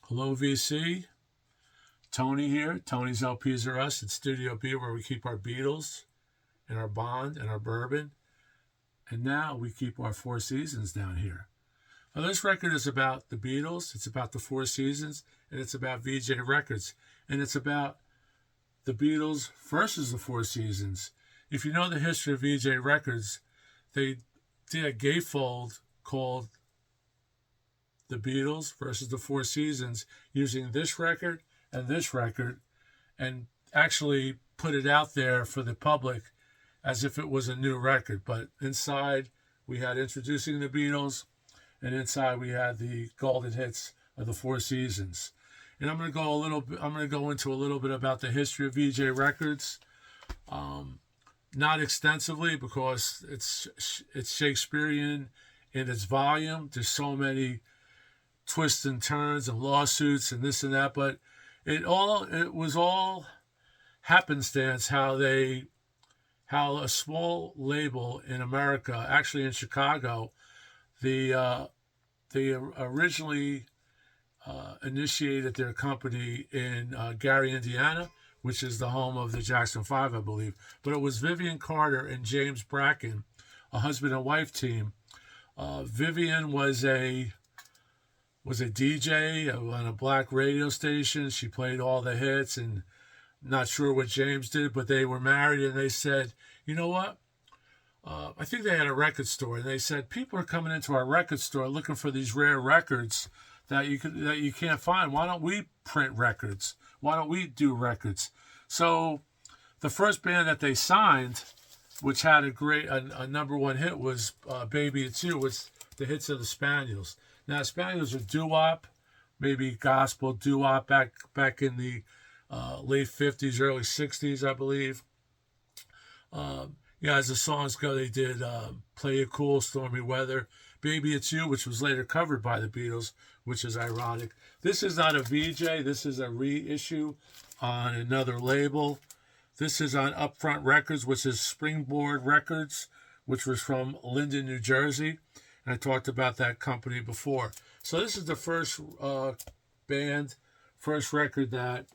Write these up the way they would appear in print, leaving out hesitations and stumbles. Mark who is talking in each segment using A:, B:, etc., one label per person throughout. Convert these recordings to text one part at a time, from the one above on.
A: Hello, VC. Tony here. Tony's LPs are us at Studio B, where we keep our Beatles and our Bond and our bourbon. And now we keep our Four Seasons down here. Now, this record is about the Beatles, it's about the Four Seasons, and it's about VEE Jay Records. And it's about the Beatles versus the Four Seasons. If you know the history of VEE Jay Records, they did a gatefold called the Beatles versus the Four Seasons, using this record, and actually put it out there for the public as if it was a new record. But inside we had Introducing the Beatles, and inside we had the golden hits of the Four Seasons. And I'm going to go into a little bit about the history of VEE Jay Records. Not extensively, because it's Shakespearean in its volume. There's so many twists and turns and lawsuits and this and that, but it was all happenstance how a small label in America, actually in Chicago, they originally initiated their company in Gary, Indiana, which is the home of the Jackson 5, I believe. But it was Vivian Carter and James Bracken, a husband and wife team. Vivian was a DJ on a black radio station. She played all the hits, and not sure what James did, but they were married, and they said, you know what? I think they had a record store, and they said, people are coming into our record store looking for these rare records that you can't find. Why don't we print records? Why don't we do records? So the first band that they signed, which had a number one hit, was Baby It's You, was the hits of the Spaniels. Now, Spaniels are doo-wop, maybe gospel doo-wop back in the late 50s, early 60s, I believe. As the songs go, they did Play It Cool, Stormy Weather, Baby It's You, which was later covered by the Beatles, which is ironic. This is not a VEE Jay. This is a reissue on another label. This is on Upfront Records, which is Springboard Records, which was from Linden, New Jersey. And I talked about that company before. So this is the first record that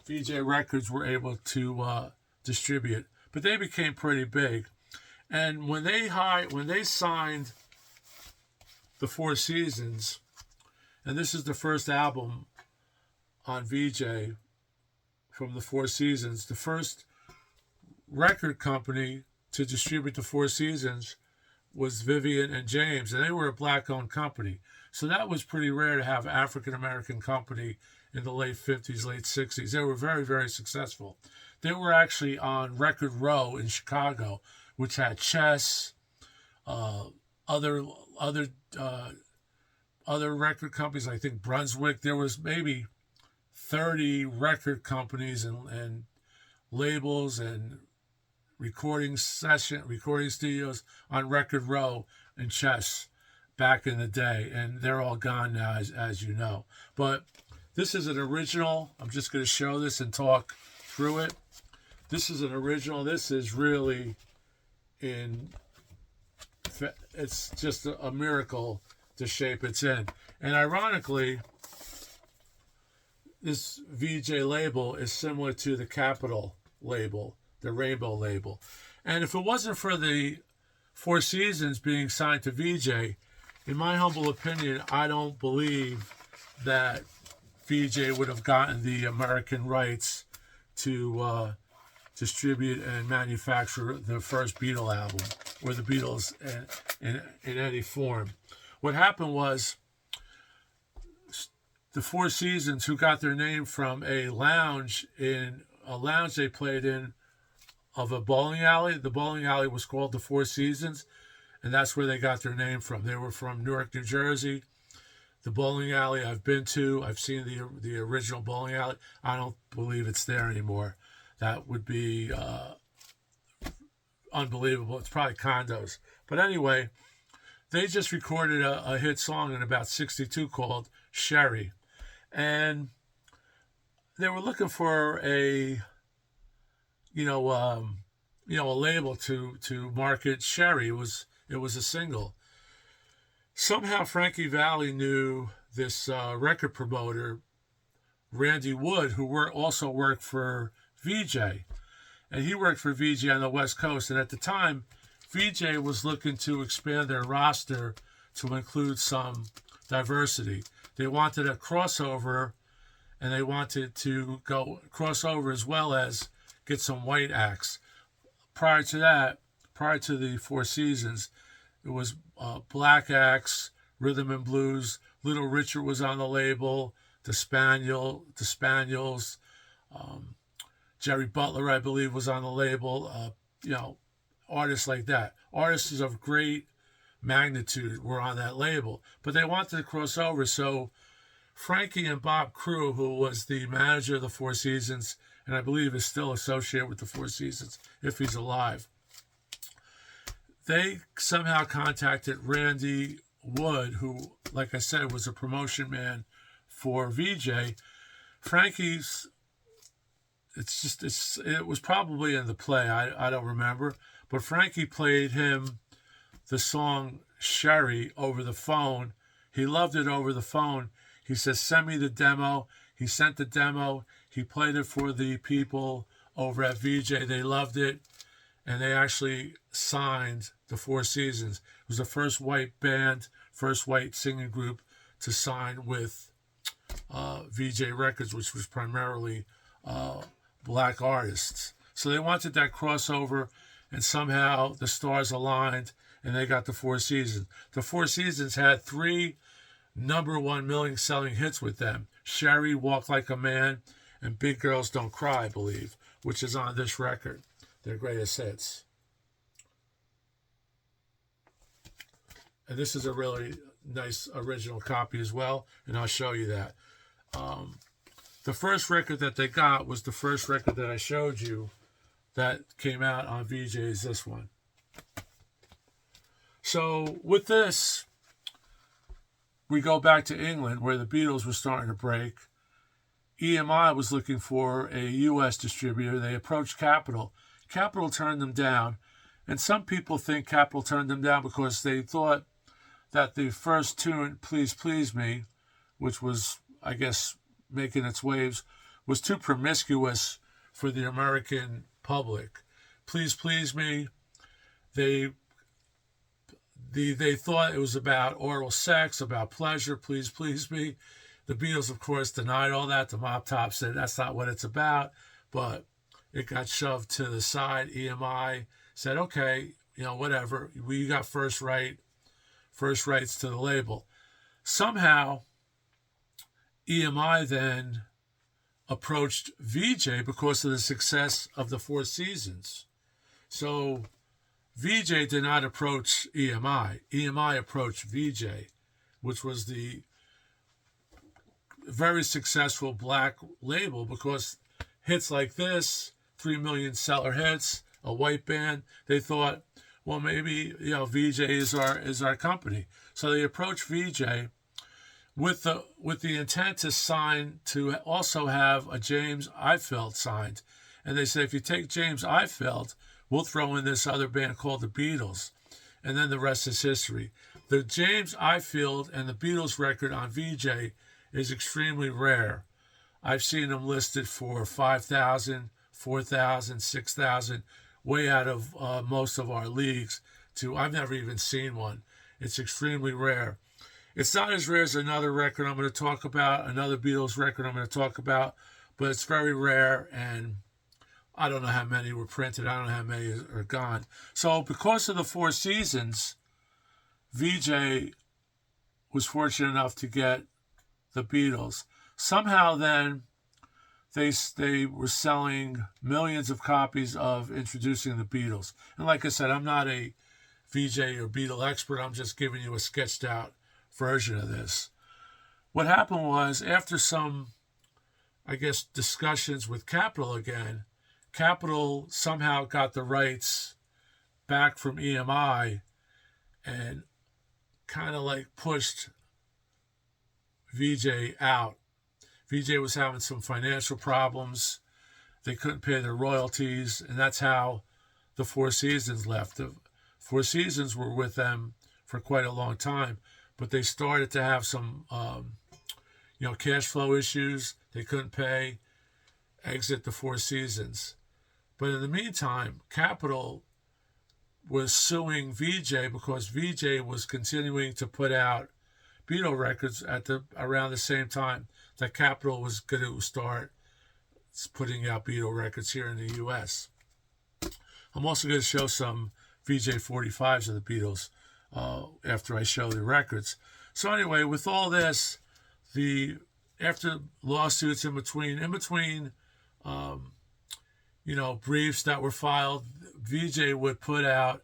A: VEE Jay Records were able to distribute. But they became pretty big. And when they signed the Four Seasons, and this is the first album on VEE Jay from the Four Seasons, the first record company to distribute the Four Seasons was Vivian and James, and they were a black-owned company. So that was pretty rare to have an African-American company in the late 50s, late 60s. They were very, very successful. They were actually on Record Row in Chicago, which had Chess, other record companies, I think Brunswick. There was maybe 30 record companies and labels and recording studios on Record Row and Chess back in the day, and they're all gone now, as you know. But this is an original. I'm just going to show this and talk through it. This is an original. This is really it's just a miracle the shape it's in. And ironically, this VEE Jay label is similar to the Capitol label, the Rainbow label. And if it wasn't for the Four Seasons being signed to VEE Jay, in my humble opinion, I don't believe that VEE Jay would have gotten the American rights to distribute and manufacture the first Beatle album, or the Beatles in any form. What happened was the Four Seasons, who got their name from a lounge they played in of a bowling alley. The bowling alley was called the Four Seasons, and that's where they got their name from. They were from Newark, New Jersey. The bowling alley I've been to. I've seen the original bowling alley. I don't believe it's there anymore. That would be unbelievable. It's probably condos. But anyway, they just recorded a hit song in about 62 called Sherry. And they were looking for a label to market Sherry. It was a single. Somehow Frankie Valli knew this record promoter Randy Wood, who also worked for VJ. And he worked for VJ on the West Coast. And at the time, VJ was looking to expand their roster to include some diversity. They wanted a crossover, and they wanted to go crossover as well as get some white acts. Prior to that, prior to the Four Seasons, it was black acts, rhythm and blues. Little Richard was on the label, the Spaniels, Jerry Butler, I believe, was on the label. Artists like that. Artists of great magnitude were on that label, but they wanted to cross over. So Frankie and Bob Crew, who was the manager of the Four Seasons, and I believe is still associated with the Four Seasons if he's alive, they somehow contacted Randy Wood, who, like I said, was a promotion man for VJ. Frankie's, it was probably in the play, I don't remember, but Frankie played him the song Sherry over the phone. He loved it over the phone. He says, send me the demo. He sent the demo. He played it for the people over at VJ. They loved it, and they actually signed the Four Seasons. It was the first white band, first white singing group to sign with VJ Records, which was primarily black artists. So they wanted that crossover, and somehow the stars aligned, and they got the Four Seasons. The Four Seasons had 3 #1 million selling hits with them: Sherry, Walk Like a Man, and Big Girls Don't Cry, I believe, which is on this record, their greatest hits. And this is a really nice original copy as well, and I'll show you that. The first record that they got was the first record that I showed you that came out on VJ's, this one. So with this, we go back to England, where the Beatles were starting to break. EMI was looking for a U.S. distributor. They approached Capitol. Capitol turned them down, and some people think Capitol turned them down because they thought that the first tune, Please Please Me, which was, I guess, making its waves, was too promiscuous for the American public. Please Please Me, they thought it was about oral sex, about pleasure. Please Please Me. The Beatles, of course, denied all that. The Mop Top said that's not what it's about, but it got shoved to the side. EMI said, okay, whatever. We got first rights to the label. Somehow, EMI then approached VJ because of the success of the Four Seasons. So VJ did not approach EMI. EMI approached VJ, which was the very successful black label, because hits like this, 3 million seller hits, a white band, they thought, well, maybe VJ is our company. So they approached VJ with the intent to also have a James Ifield signed. And they said, if you take James Ifield, we'll throw in this other band called the Beatles. And then the rest is history. The James Ifield and the Beatles record on VJ is extremely rare. I've seen them listed for 5,000, 4,000, 6,000, way out of most of our leagues. I've never even seen one. It's extremely rare. It's not as rare as another record I'm going to talk about, another Beatles record I'm going to talk about, but it's very rare, and I don't know how many were printed. I don't know how many are gone. So because of the Four Seasons, VJ was fortunate enough to get the Beatles. Somehow then they were selling millions of copies of Introducing the Beatles. And like I said, I'm not a VJ or Beatle expert. I'm just giving you a sketched out version of this. What happened was, after some, I guess, discussions with Capitol again, Capitol somehow got the rights back from EMI and kind of like pushed VJ out. VJ was having some financial problems. They couldn't pay their royalties, and that's how the Four Seasons left. The Four Seasons were with them for quite a long time, but they started to have some, cash flow issues. They couldn't pay. Exit the Four Seasons. But in the meantime, Capitol was suing VJ because VJ was continuing to put out Beatle records around the same time that Capitol was going to start putting out Beatle records here in the U.S. I'm also going to show some VJ 45s of the Beatles after I show the records. So anyway, with all this, after lawsuits in between, briefs that were filed, VJ would put out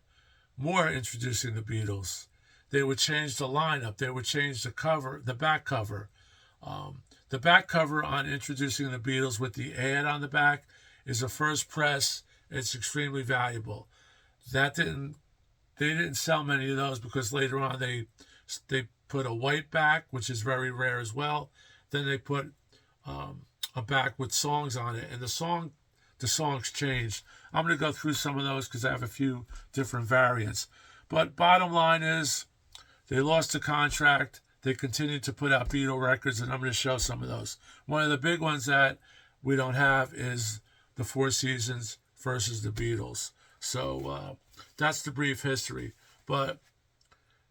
A: more introducing the Beatles. They would change the lineup. They would change the cover, the back cover. The back cover on Introducing the Beatles with the ad on the back is a first press. It's extremely valuable. They didn't sell many of those because later on they put a white back, which is very rare as well. Then they put a back with songs on it, and the songs changed. I'm going to go through some of those because I have a few different variants. But bottom line is, they lost the contract. They continued to put out Beatle records, and I'm going to show some of those. One of the big ones that we don't have is the Four Seasons versus the Beatles. So that's the brief history. But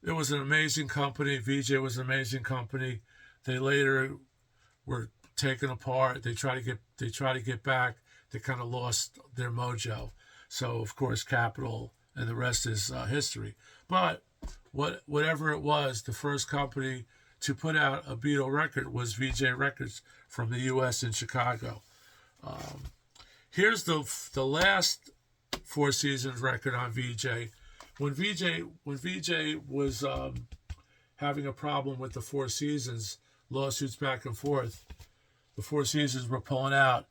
A: it was an amazing company. VJ was an amazing company. They later were taken apart. They try to get back. They kind of lost their mojo. So of course, Capitol and the rest is history. But whatever it was, the first company to put out a Beatle record was VJ Records from the U.S. in Chicago. Here's the last Four Seasons record on VJ. When VJ was having a problem with the Four Seasons, lawsuits back and forth, the Four Seasons were pulling out,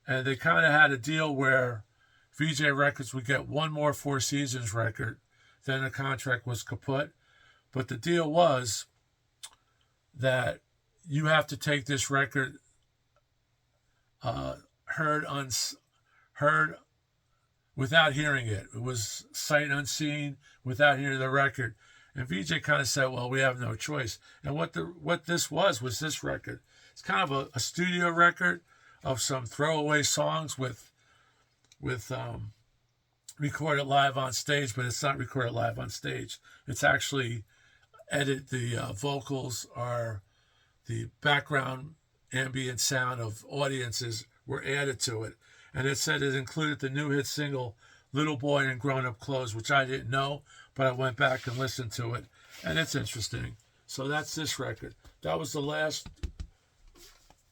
A: and they kind of had a deal where VJ Records would get one more Four Seasons record, then the contract was kaput. But the deal was that you have to take this record heard without hearing it. It was sight unseen, without hearing the record. And VJ kind of said, well, we have no choice. And what this was this record. It's kind of a studio record of some throwaway songs with recorded live on stage, but it's not recorded live on stage. It's actually edited. The vocals are the background ambient sound of audiences were added to it. And it said it included the new hit single, Little Boy in Grown Up Clothes, which I didn't know, but I went back and listened to it. And it's interesting. So that's this record. That was the last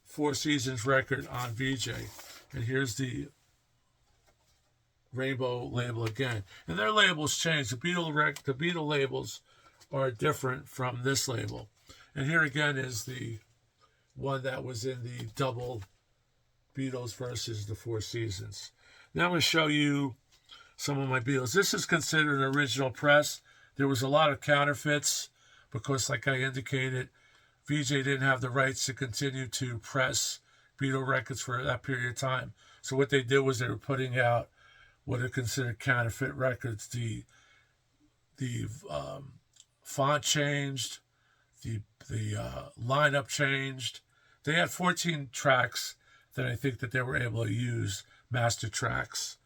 A: Four Seasons record on VJ. And here's the Rainbow label again. And their labels change. The Beatle labels are different from this label. And here again is the one that was in the double Beatles versus the Four Seasons. Now I'm going to show you some of my Beatles. This is considered an original press. There was a lot of counterfeits because, like I indicated, VJ didn't have the rights to continue to press Beatle records for that period of time. So what they did was they were putting out what are considered counterfeit records. The font changed, the lineup changed. They had 14 tracks that I think that they were able to use, master tracks.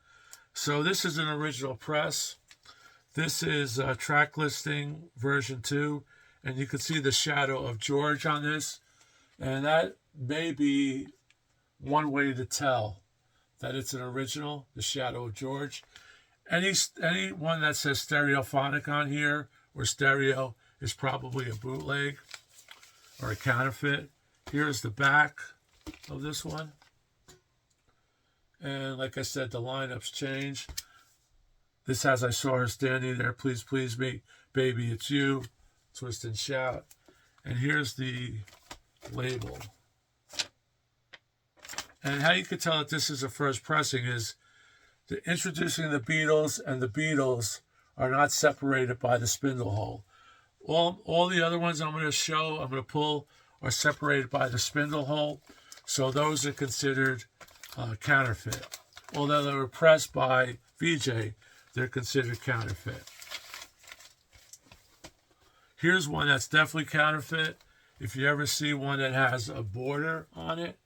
A: So this is an original press. This is track listing version 2, and you can see the shadow of George on this, and that may be one way to tell that it's an original, the shadow of George. Any one that says stereophonic on here or stereo is probably a bootleg or a counterfeit. Here's the back of this one. And like I said, the lineups change. This has I Saw Her Standing There, Please Please Me, Baby It's You, Twist and Shout. And here's the label. And how you can tell that this is a first pressing is the Introducing the Beatles and the Beatles are not separated by the spindle hole. All the other ones I'm going to pull, are separated by the spindle hole. So those are considered counterfeit. Although they were pressed by VJ, they're considered counterfeit. Here's one that's definitely counterfeit. If you ever see one that has a border on it,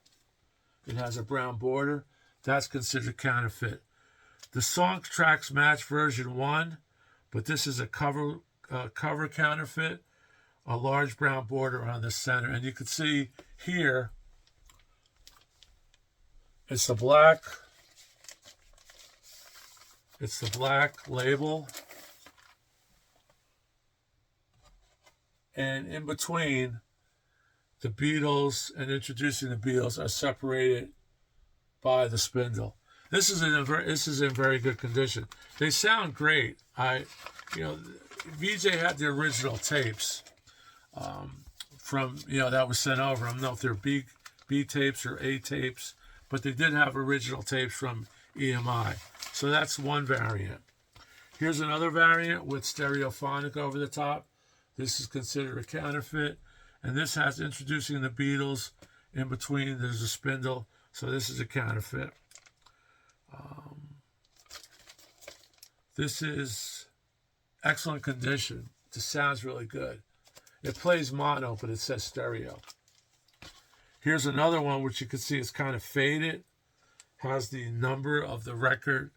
A: it has a brown border, that's considered counterfeit. The song tracks match version 1, but this is a cover counterfeit, a large brown border on the center. And you can see here, it's the black label. And in between, the Beatles and Introducing the Beatles are separated by the spindle. This is in very good condition. They sound great. VJ had the original tapes from that was sent over. I don't know if they're B tapes or A tapes, but they did have original tapes from EMI. So that's one variant. Here's another variant with stereophonic over the top. This is considered a counterfeit. And this has Introducing the Beatles. In between, there's a spindle. So this is a counterfeit. This is excellent condition. It sounds really good. It plays mono, but it says stereo. Here's another one, which you can see is kind of faded. Has the number of the record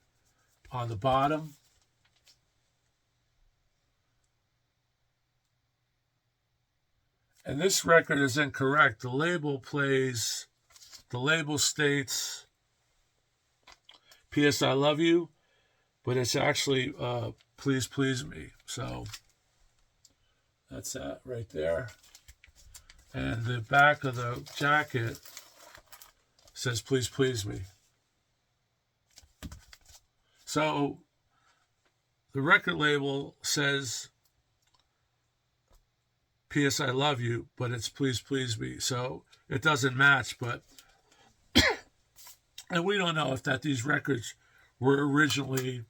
A: on the bottom. And this record is incorrect. The label states P.S. I Love You, but it's actually Please Please Me. So that's that right there. And the back of the jacket says Please Please Me. So the record label says P.S. I Love You, but it's Please Please Me. So it doesn't match, but and we don't know if these records were originally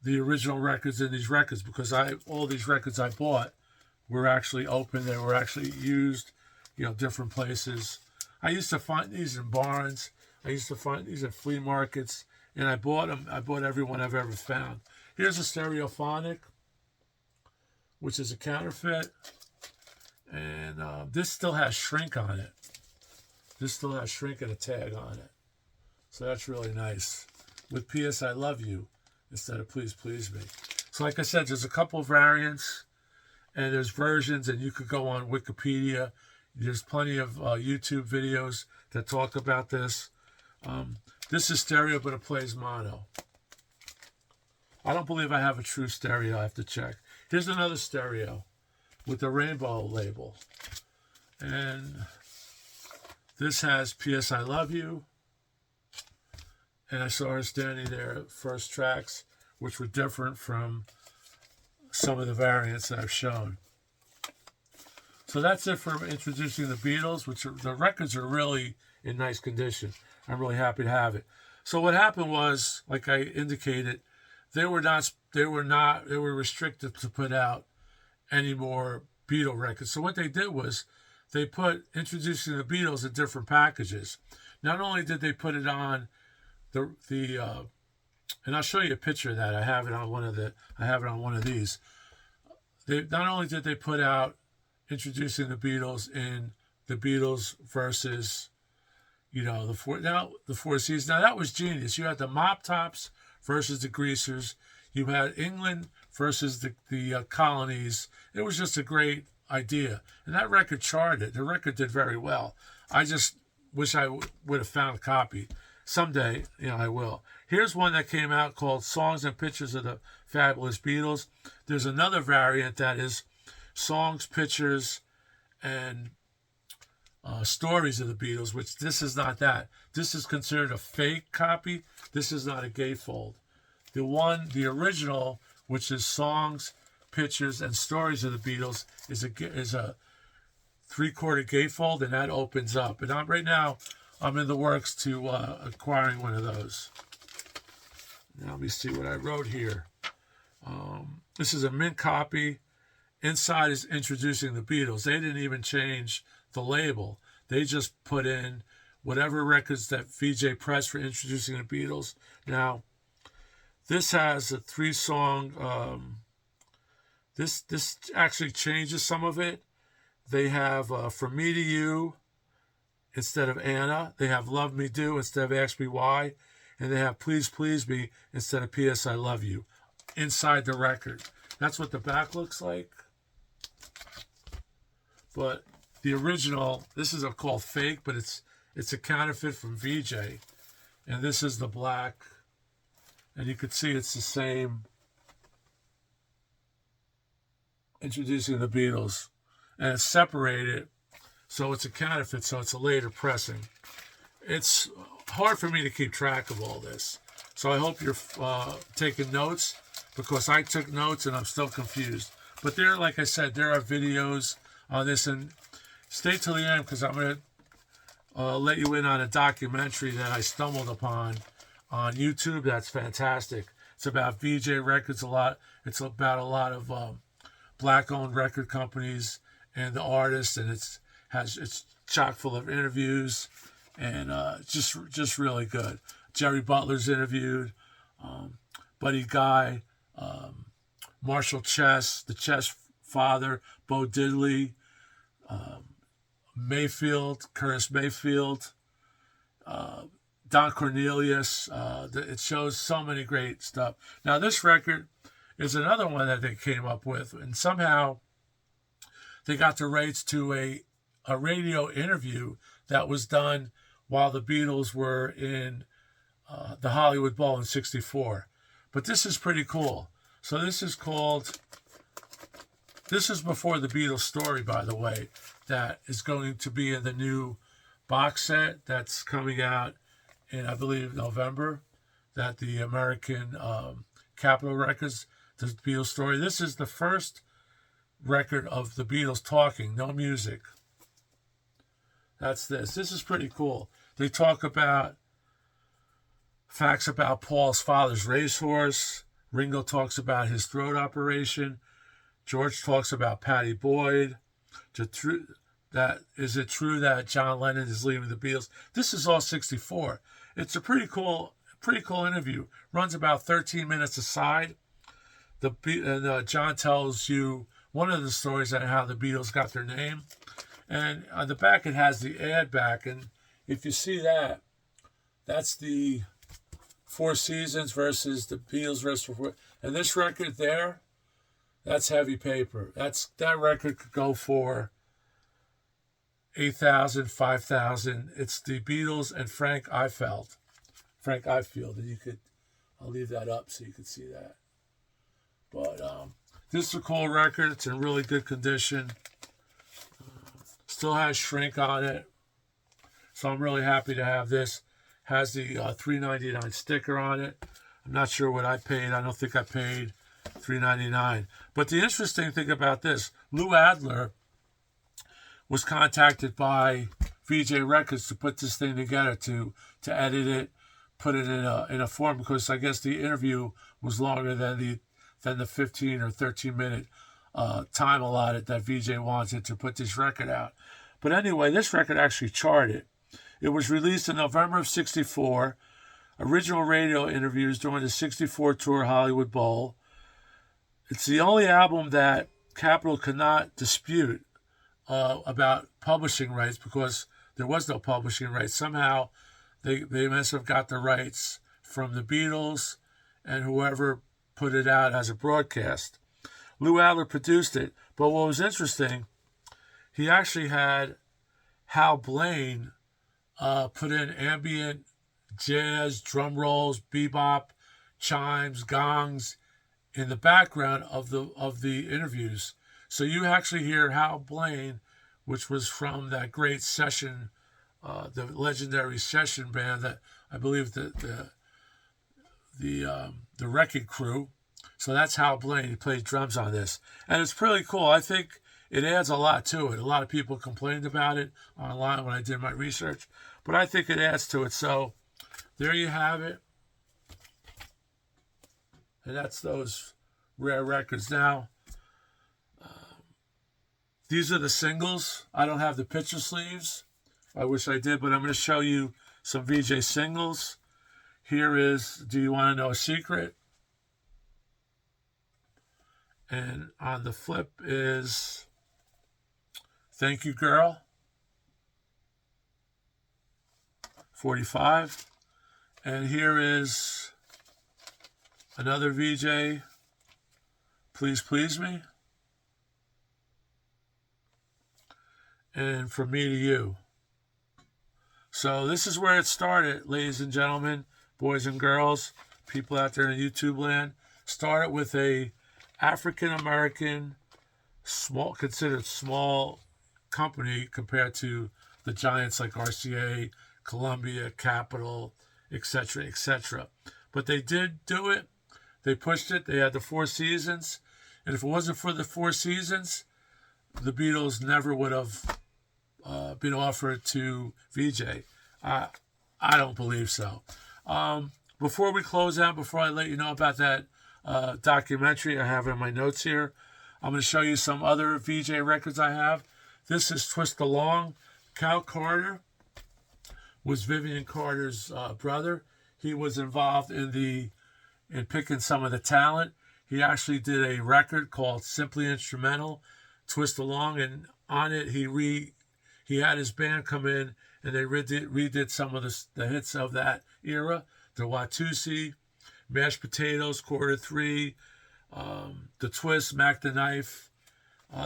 A: the original records in these records, because all these records I bought were actually open. They were actually used, different places. I used to find these in barns. I used to find these at flea markets, and I bought them. I bought every one I've ever found. Here's a stereophonic, which is a counterfeit. And this still has shrink on it. This still has shrink and a tag on it. So that's really nice. With P.S. I Love You instead of Please Please Me. So like I said, there's a couple of variants. And there's versions, and you could go on Wikipedia. There's plenty of YouTube videos that talk about this. This is stereo, but it plays mono. I don't believe I have a true stereo. I have to check. Here's another stereo with the rainbow label. And this has P.S. I Love You. And I saw her standing there at first tracks, which were different from some of the variants that I've shown. So that's it for Introducing the Beatles, the records are really in nice condition. I'm really happy to have it. So what happened was, like I indicated, they were restricted to put out any more Beatle records. So what they did was they put Introducing the Beatles in different packages. Not only did they put it on and I'll show you a picture of that. I have it on one of these. They not only did they put out Introducing the Beatles in the Beatles versus the Four Seasons. Now that was genius. You had the Mop Tops versus the Greasers. You had England versus the Colonies. It was just a great idea, and that record charted. The record did very well. I just wish I would have found a copy. Someday, I will. Here's one that came out called Songs and Pictures of the Fabulous Beatles. There's another variant that is Songs, Pictures, and Stories of the Beatles, which this is not that. This is considered a fake copy. This is not a gatefold. The original, which is Songs, Pictures, and Stories of the Beatles, is a 3/4 gatefold, and that opens up. And right now, I'm in the works to acquiring one of those. Now let me see what I wrote here. This is a mint copy. Inside is Introducing the Beatles. They didn't even change the label. They just put in whatever records that VJ pressed for Introducing the Beatles. Now, this has a 3-song. This actually changes some of it. They have From Me to You instead of Anna. They have Love Me Do instead of Ask Me Why. And they have Please Please Me instead of P.S. I Love You inside the record. That's what the back looks like. But the original, this is called Fake, but it's a counterfeit from VJ. And this is the black. And you can see it's the same. Introducing the Beatles. And it's separated, so it's a counterfeit, so it's a later pressing. It's hard for me to keep track of all this. So I hope you're taking notes, because I took notes and I'm still confused. But there, like I said, there are videos on this, and stay till the end, because I'm going to let you in on a documentary that I stumbled upon on YouTube. That's fantastic. It's about VJ Records a lot. It's about a lot of black-owned record companies and the artists, and it's chock full of interviews, and just really good. Jerry Butler's interviewed, Buddy Guy, Marshall Chess, the Chess father, Bo Diddley, Mayfield, Curtis Mayfield, Don Cornelius. It shows so many great stuff. Now this record is another one that they came up with, and somehow they got the rights to a radio interview that was done while the Beatles were in the Hollywood Bowl in '64. But this is pretty cool. So this is before the Beatles story, by the way, that is going to be in the new box set that's coming out in, I believe, November, that the American Capitol Records, the Beatles story. This is the first record of the Beatles talking, no music. That's this. This is pretty cool. They talk about facts about Paul's father's racehorse. Ringo talks about his throat operation. George talks about Pattie Boyd. Is it true that John Lennon is leaving the Beatles? This is all '64. It's a pretty cool interview. Runs about 13 minutes aside. John tells you one of the stories on how the Beatles got their name. And on the back, it has the ad back. And if you see that, that's the Four Seasons versus the Beatles versus. And this record there, that's heavy paper. That record could go for $8,000, $5,000. It's the Beatles and Frank Ifield. And I'll leave that up so you can see that. But this is a cool record. It's in really good condition. Still has Shrink on it. So I'm really happy to have this. Has the $3.99 sticker on it. I'm not sure what I paid. I don't think I paid $3.99. But the interesting thing about this, Lou Adler was contacted by VJ Records to put this thing together, to edit it, put it in a form, because I guess the interview was longer than the 15 or 13 minute time allotted that VJ wanted to put this record out. But anyway, this record actually charted. It was released in November of '64. Original radio interviews during the '64 tour Hollywood Bowl. It's the only album that Capitol could not dispute about publishing rights, because there was no publishing rights. Somehow they must have got the rights from the Beatles and whoever put it out as a broadcast. Lou Adler produced it, but what was interesting, he actually had Hal Blaine put in ambient jazz, drum rolls, bebop, chimes, gongs in the background of the interviews. So you actually hear Hal Blaine, which was from that great session, the legendary session band that I believe the Wrecking Crew. So that's Hal Blaine. He plays drums on this, and it's pretty cool. I think it adds a lot to it. A lot of people complained about it online when I did my research, but I think it adds to it. So there you have it. And that's those rare records. Now, these are the singles. I don't have the picture sleeves. I wish I did, but I'm going to show you some VJ singles. Here is Do You Want to Know a Secret? And on the flip is Thank You Girl, 45. And here is another VJ, Please Please Me. And From Me to You. So this is where it started, ladies and gentlemen, boys and girls, people out there in YouTube land. Started with a African-American, considered small company compared to the giants like RCA, Columbia, Capitol, etc., etc. But they did do it. They pushed it. They had the Four Seasons. And if it wasn't for the Four Seasons, the Beatles never would have been offered to VJ. I don't believe so. Before we close out, before I let you know about that documentary I have in my notes here, I'm going to show you some other VJ records I have. This is Twist Along. Cal Carter was Vivian Carter's brother. He was involved in picking some of the talent. He actually did a record called Simply Instrumental, Twist Along, and on it he had his band come in and they redid some of the hits of that era. The Watusi, Mashed Potatoes, Quarter 3, The Twist, Mac the Knife.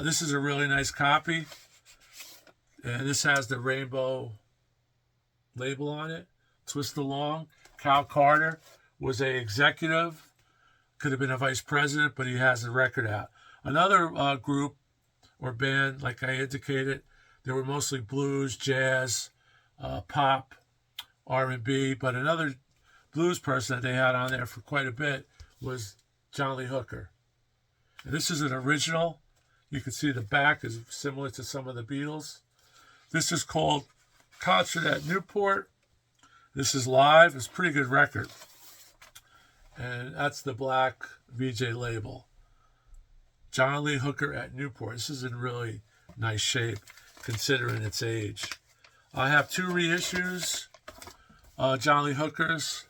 A: This is a really nice copy. And this has the rainbow label on it. Twist Along. Cal Carter was a executive. Could have been a vice president, but he has a record out. Another group or band, like I indicated, they were mostly blues, jazz, pop, R&B. But another blues person that they had on there for quite a bit was John Lee Hooker. And this is an original. You can see the back is similar to some of the Beatles. This is called Concert at Newport. This is live. It's a pretty good record. And that's the black VJ label. John Lee Hooker at Newport. This is in really nice shape considering its age. I have 2 reissues. John Lee Hooker's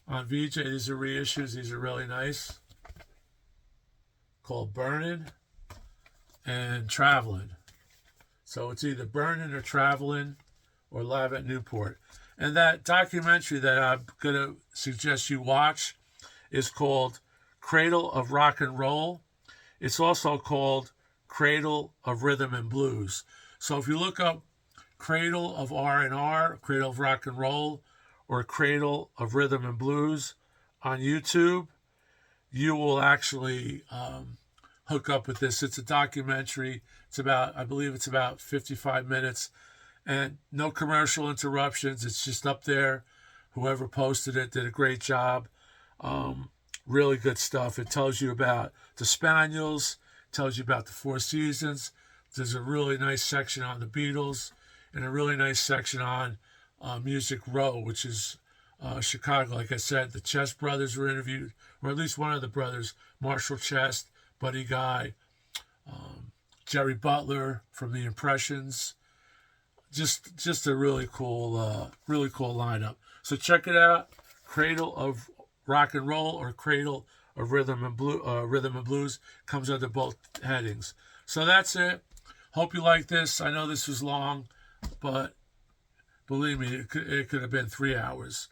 A: on VJ. These are reissues. These are really nice. Called Burnin' and Travelin'. So it's either Burnin' or Travelin' or Live at Newport. And that documentary that I'm going to suggest you watch is called Cradle of Rock and Roll. It's also called Cradle of Rhythm and Blues. So if you look up Cradle of R&R, Cradle of Rock and Roll, or Cradle of Rhythm and Blues on YouTube, you will actually hook up with this. It's a documentary. I believe it's about 55 minutes. And no commercial interruptions. It's just up there. Whoever posted it did a great job. Really good stuff. It tells you about the Spaniels, tells you about the Four Seasons. There's a really nice section on the Beatles and a really nice section on Music Row, which is Chicago. Like I said, the Chess brothers were interviewed, or at least one of the brothers, Marshall Chess, Buddy Guy, Jerry Butler from the Impressions. Just a really cool lineup. So check it out. Cradle of Rock and Roll or Cradle of Rhythm and Blues comes under both headings. So that's it. Hope you like this. I know this was long, but believe me, it could have been 3 hours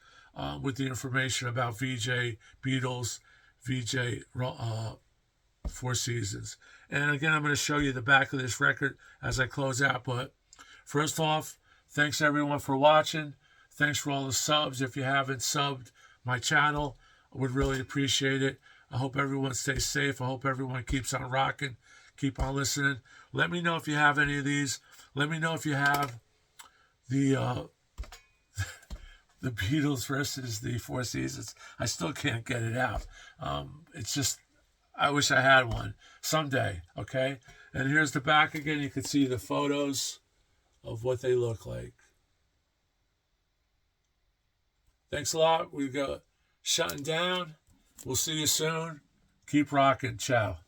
A: with the information about VJ, Beatles, VJ, Four Seasons. And again, I'm going to show you the back of this record as I close out. But first off, thanks everyone for watching. Thanks for all the subs. If you haven't subbed my channel, I would really appreciate it. I hope everyone stays safe. I hope everyone keeps on rocking. Keep on listening. Let me know if you have any of these. Let me know if you have the the Beatles versus the Four Seasons. I still can't get it out. It's just, I wish I had one someday, okay? And here's the back again. You can see the photos of what they look like. Thanks a lot. We go shutting down. We'll see you soon. Keep rocking. Ciao.